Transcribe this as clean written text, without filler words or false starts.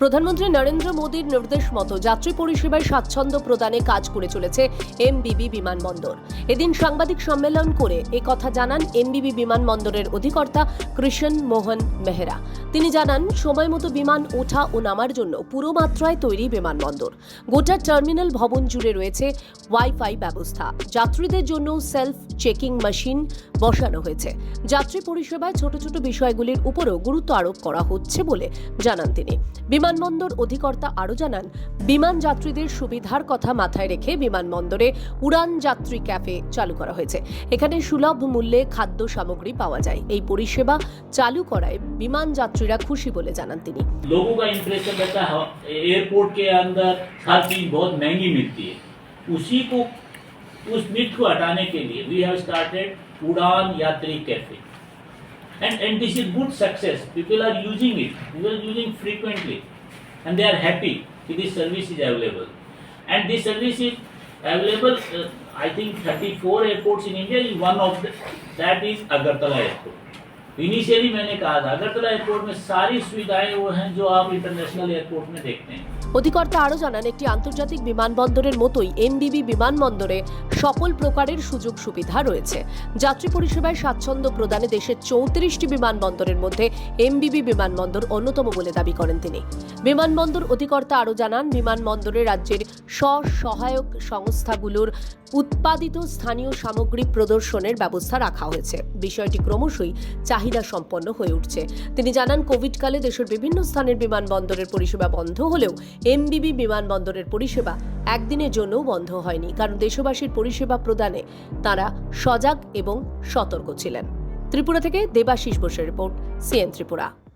প্রধানমন্ত্রী নরেন্দ্র মোদীর নির্দেশ মতো যাত্রী পরিষেবায় স্বাচ্ছন্দ্য প্রদানে কাজ করে চলেছে এমবিবি বিমানবন্দর। এদিন সাংবাদিক সম্মেলন করে কথা জানান এমবিবি বিমানবন্দরের অধিকর্তা কৃষণ মোহন মেহরা। তিনি জানান, সময় মতো বিমান ওঠা ও নামার জন্য পুরো মাত্রায় তৈরি বিমানবন্দর। গোটা টার্মিনাল ভবন জুড়ে রয়েছে ওয়াইফাই ব্যবস্থা। যাত্রীদের জন্য সেলফ চেকিং মেশিন বসানো হয়েছে। যাত্রী পরিষেবায় ছোট ছোট বিষয়গুলির উপরও গুরুত্ব আরোপ করা হচ্ছে বলে জানান তিনি। বিমানবন্দর অধিকর্তা আরও জানান, বিমান যাত্রীদের সুবিধার কথা মাথায় রেখে বিমানবন্দরে উড়ান যাত্রী ক্যাফে চালু করা হয়েছে। এখানে সুলভ মূল্যে খাদ্য সামগ্রী পাওয়া যায়। এই পরিষেবা চালু করায় বিমান যাত্রীরা খুশি বলে জানান তিনি। लोगों का इंप्रेशन रहता है एयरपोर्ट के अंदर हर चीज बहुत महंगी मिलती है, उस मिथ को हटाने के लिए वी हैव स्टार्टेड उड़ान यात्री cafe and this is good success. People are using it, people are using frequently and they are happy that this service is available, and this service is available I think 34 airports in India. Is one of that is Agartala airport. Initially मैंने कहा था Agartala airport में सारी सुविधाएं वो हैं जो आप इंटरनेशनल एयरपोर्ट में देखते हैं। অধিকর্তা আরও জানান, একটি আন্তর্জাতিক বিমানবন্দরের মতোই এমবিবি বিমানবন্দরে সকল প্রকারের সুযোগ সুবিধা রয়েছে। যাত্রী পরিষেবায় স্বাচ্ছন্দ্য প্রদানে দেশের 34টি বিমানবন্দরের মধ্যে এমবিবি বিমানবন্দর অন্যতম বলে দাবি করেন তিনি। বিমানবন্দর অধিকর্তা আরও জানান, বিমানবন্দরে রাজ্যের স্ব-সহায়ক সংস্থাগুলোর উৎপাদিত স্থানীয় সামগ্রী প্রদর্শনের ব্যবস্থা রাখা হয়েছে। বিষয়টি ক্রমশই চাহিদা সম্পন্ন হয়ে উঠছে। তিনি জানান, কোভিডকালে দেশের বিভিন্ন স্থানের বিমানবন্দরের পরিষেবা বন্ধ হলেও এমবিবি বিমানবন্দরের পরিষেবা একদিনের জন্যও বন্ধ হয়নি, কারণ দেশবাসীর পরিষেবা প্রদানে তারা সজাগ এবং সতর্ক ছিলেন। ত্রিপুরা থেকে দেবাশিস বোসের রিপোর্ট, সিএন ত্রিপুরা।